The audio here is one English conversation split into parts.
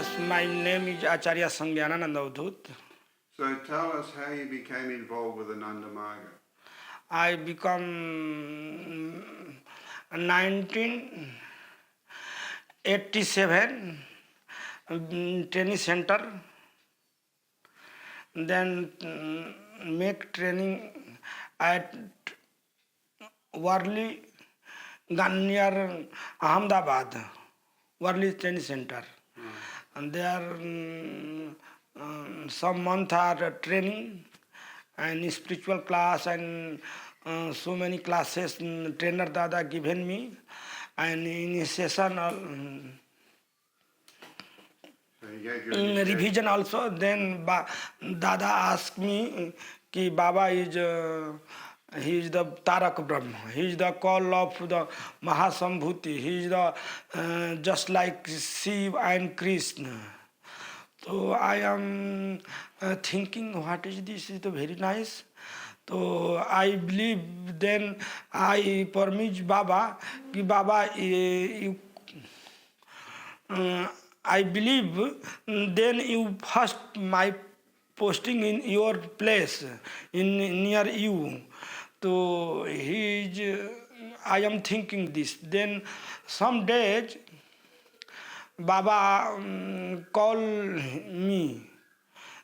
Yes, my name is Acharya Sangyanananda Avdut. So tell us how you became involved with Ananda Marga. I become 1987 training center, then make training at Worli, near Ahmedabad, Worli training center. And there some month are training and spiritual class and so many classes trainer Dada given me and initiation So he gave you an revision also. Then Dada asked me ki Baba is he is the Tarak Brahma. He is the call of the Mahasambhuti. He is the just like Shiva and Krishna. So I am thinking, what is this? Is very nice. So I believe. Then I permit Baba कि Baba you I believe then you first my posting in your place in near you. So he is, I am thinking this. Then some days Baba call me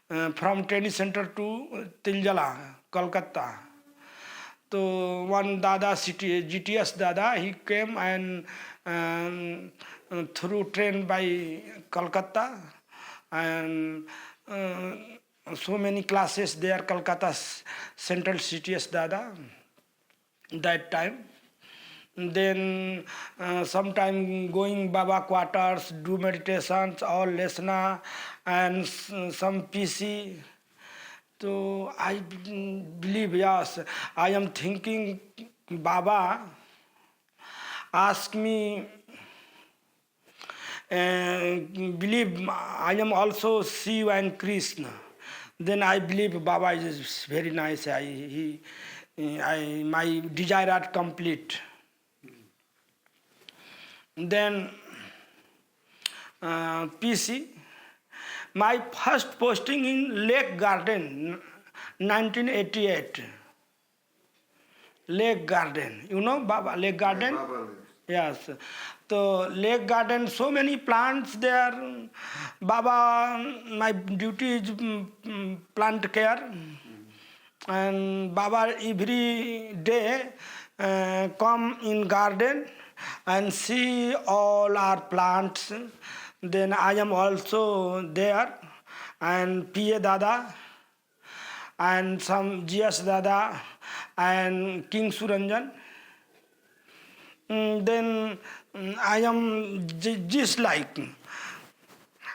from training center to Tiljala, Kolkata. So one Dada city, GTS Dada, he came and through train by Kolkata and so many classes there, Kolkata Central CTS Dada that time. Then sometime going Baba quarters, do meditations, all lesson and some PC. So I believe, yes, I am thinking Baba ask me, believe I am also Shiva and Krishna. Then I believe Baba is very nice. My desire are complete. Then PC, my first posting in Lake Garden, 1988. Lake Garden, you know Baba, Lake Garden? Baba lives. Yes. So Lake Garden, so many plants there. Baba, my duty is plant care. And Baba every day come in garden and see all our plants. Then I am also there and PA Dada and some GS Dada and King Suranjan. Then I am just like.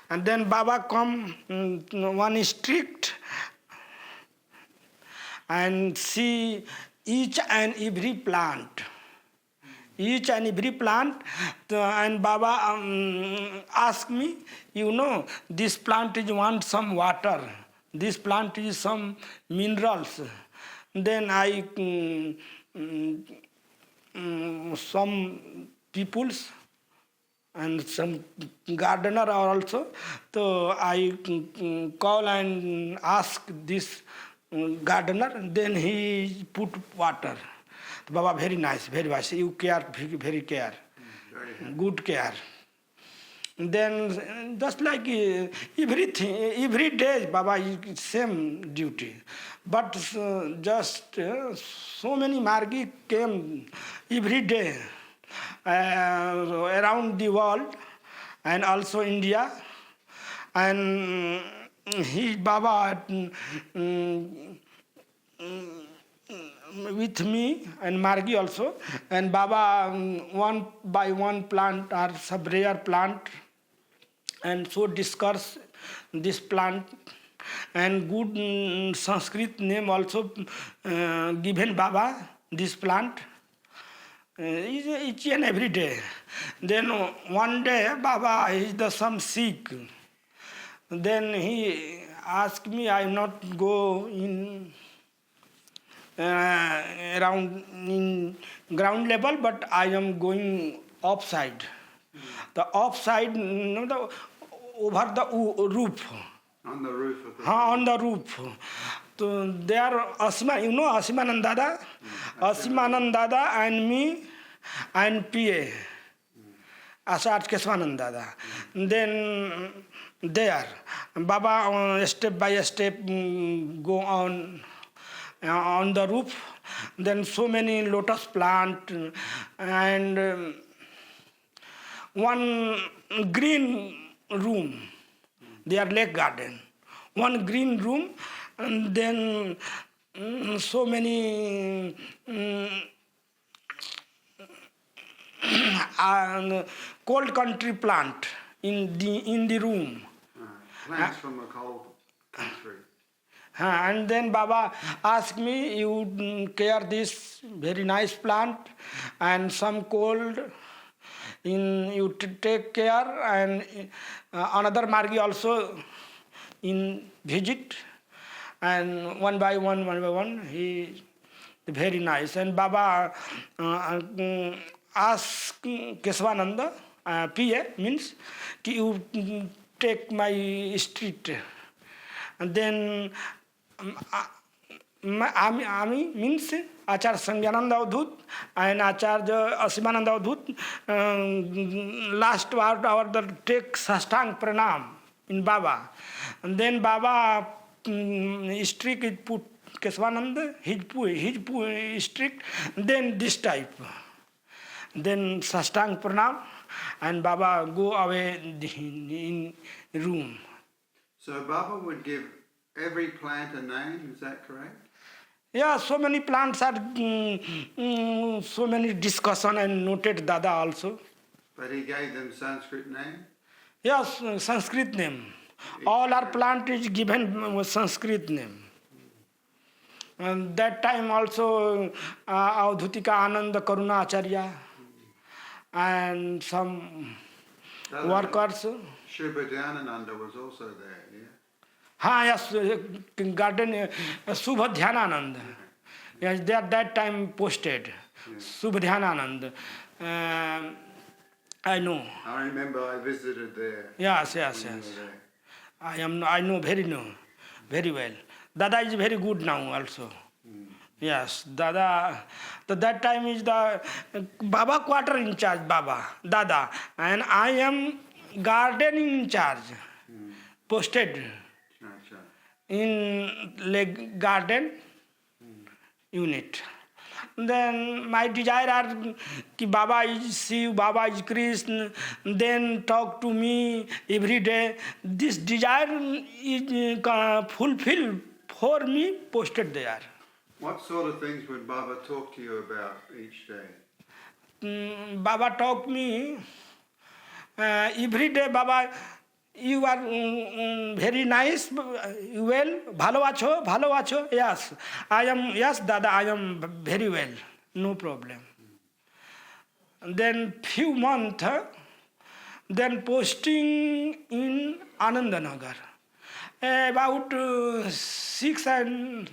And then Baba come, one is strict and see each and every plant. Each and every plant, and Baba ask me, you know, this plant is want some water, this plant is some minerals. Then I some peoples and some gardener are also. So I call and ask this gardener, then he put water. Baba very nice, very nice. You care, very care, good care. Then just like everything, every day Baba is same duty. But just so many Margi came every day around the world and also India. And he Baba with me and Margi also, and Baba one by one plant or sub rare plant, and so discuss this plant and good Sanskrit name also given Baba this plant each and every day. Then one day Baba is the some sick. Then he asked me, I not go in around in ground level, but I am going offside. The offside, over the roof. On the roof of the हाँ, on the roof. So there, you know Asimanand Dada? Asimanand Dada and me and PA. Asad Keswanand Dada. Then there, Baba step by step go on the roof. Then so many lotus plant and one green room. Their lake garden. One green room and then so many cold country plant in the room. plants from a cold country. And then Baba asked me, you care this very nice plant and some cold, you take care, and another Margi also in visit, and one by one, he very nice. And Baba asked Keswananda, PA means, you take my street. And then Ami means Acharya Sangyananda Avdut and Acharya Asimananda Avdut. Last word our take Sastang Pranam in Baba. And then Baba strict it put Keswananda, his strict, then this type. Then Sastang Pranam and Baba go away in room. So Baba would give every plant a name, is that correct? Yeah, so many plants are, so many discussion and noted Dada also. But he gave them Sanskrit name? Yes, Sanskrit name. All our plant is given with Sanskrit name. And that time also Avdhutika Ananda Karuna Acharya and some workers. Shubhadhyananda was also there, yeah? हाँ, yes, garden Subhadhyananand. Yes, they at that time posted. Subhadhyananand. I know. I remember I visited there. Yes. I know very well. Dada is very good now also. Yes, Dada. That time is the Baba quarter in charge, Dada, and I am gardening in charge, posted in leg garden unit. Then my desire are ki Baba is Shiv, Baba is Krishna, then talk to me every day. This desire is fulfilled for me, posted there. What sort of things would Baba talk to you about each day? Baba talk me every day, Baba, you are very nice, well, bhalo acho, yes. Yes, Dada, I am very well, no problem. Then few months, then posting in Anandanagar. About 6 and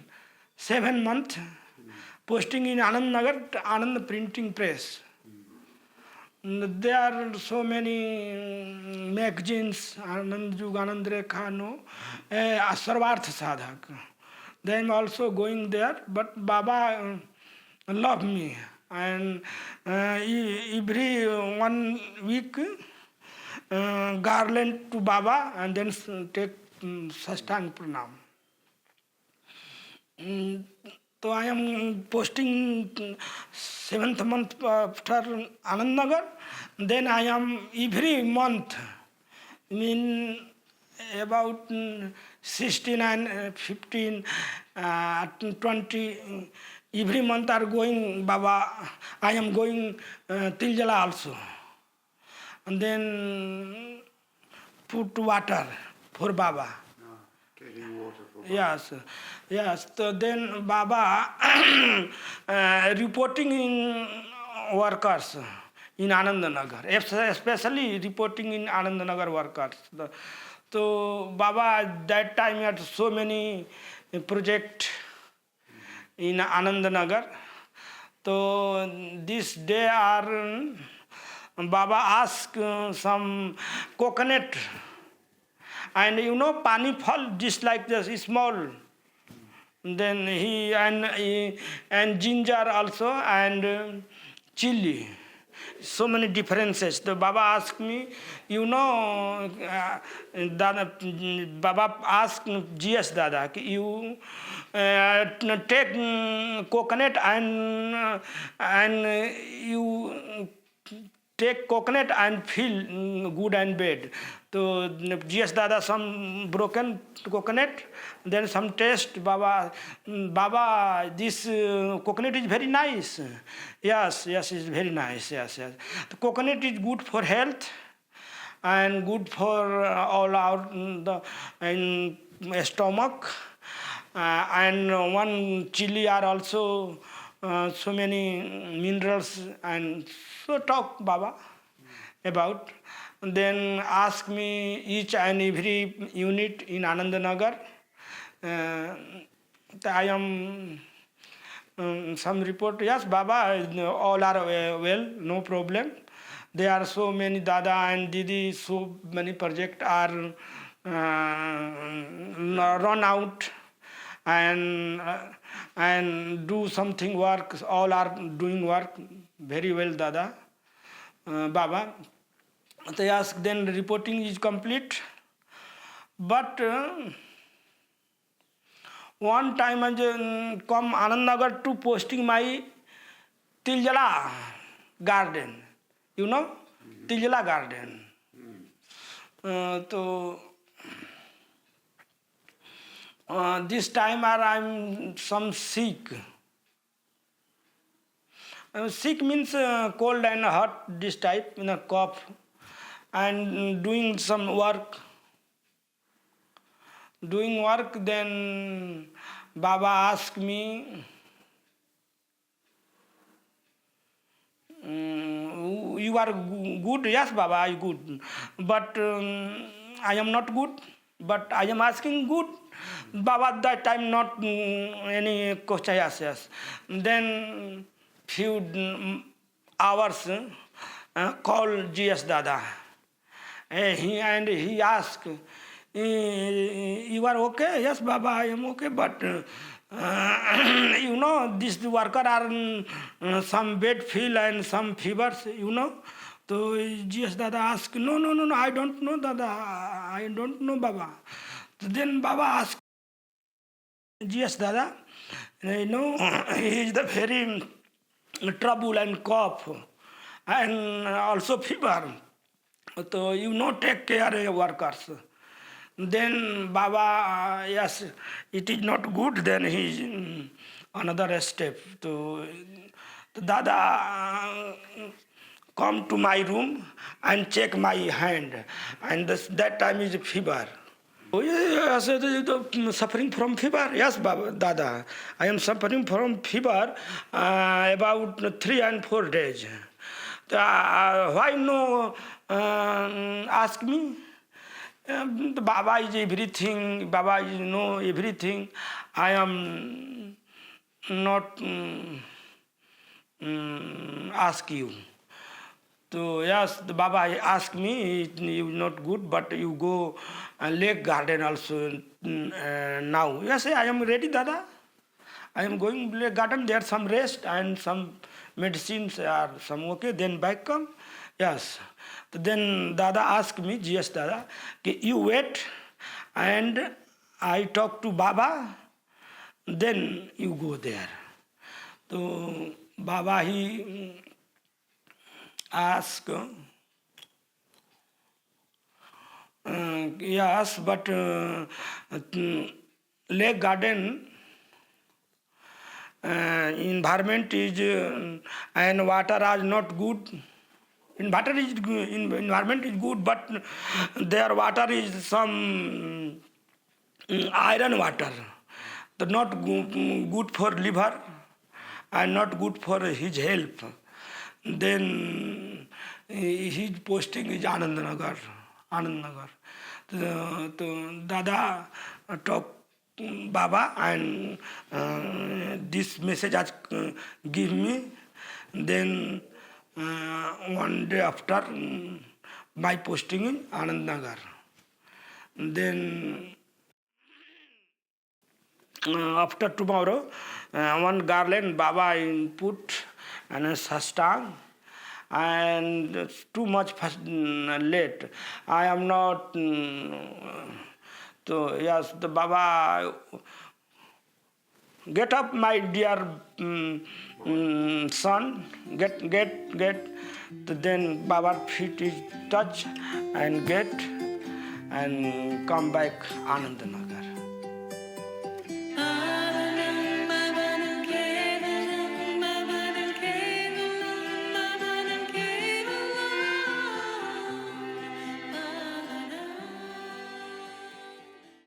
7 months, posting in Anandanagar, Anand Printing Press. There are so many magazines, Anand Yug, Anand Rekha, no, Sarvarth Sadhak. They am also going there, but Baba love me. And every 1 week, garland to Baba and then take Sastang Pranam. So I am posting 7th month after Anandnagar. Then I am every month, about 16 and 15, 20, every month are going Baba. I am going Tiljala also. And then put water for Baba. Getting water for Baba. Yes. So then Baba reporting in workers in Anandanagar, especially reporting in Anandanagar workers. So Baba that time had so many projects in Anandanagar. So this day are Baba asked some coconut and you know pani fall just like this small. Then and ginger also and chili. So many differences. The Baba asked me, you know, Dada, Baba asked GS Dada, you take coconut and you take coconut and feel good and bad. So GS Dada some broken coconut, then some taste. Baba, this coconut is very nice. Yes, it's very nice. Yes. The coconut is good for health and good for all our stomach. And one chili are also so many minerals, and so talk Baba about. Then ask me each and every unit in Anandanagar. I am some report. Yes, Baba, all are well, no problem. There are so many Dada and Didi, so many projects are run out and do something work. All are doing work very well, Dada, Baba. They ask, then reporting is complete. But one time I come Anandnagar to posting my Tiljala garden. You know? Tiljala garden. So this time I'm some sick. Sick means cold and hot, this type, cough, and doing some work. Doing work, then Baba asked me, you are good? Yes, Baba, I good. But I am not good. But I am asking good. Baba that time not any question. Yes. Then few hours call GS Dada. He asked, you are okay? Yes, Baba, I am okay. But you know, these worker are some bad feel and some fevers, So GS Dada asked, no, I don't know, Dada. I don't know, Baba. So then Baba asked GS Dada, he is the very trouble and cough and also fever. So, take care of your workers. Then Baba, yes, it is not good, then he another step. So Dada come to my room and check my hand, and that time is fever. Oh yes, suffering from fever. Yes, Baba, Dada, I am suffering from fever about 3 and 4 days. Why no? Ask me. Baba is everything. Baba is know everything. I am not ask you. So yes, the Baba asked me, you not good, but you go lake garden also now. Yes, I am ready, Dada. I am going lake garden. There some rest and some medicines are some okay. Then back come. Yes. Then Dada asked me, GS Dada, you wait and I talk to Baba, then you go there. So Baba he asked, yes, but lake garden environment is and water are not good. Environment is good, but their water is some iron water. Not good for liver and not good for his health. Then his posting is Anandnagar. So Dada talk Baba and this message has give me. Then one day after my posting in Anandnagar. Then after tomorrow, one garland Baba in put and a sastang, and it's too much late. I am not. So yes, the Baba, get up, my dear son. Get. Then Baba feet is touch and get and come back Anandanagar.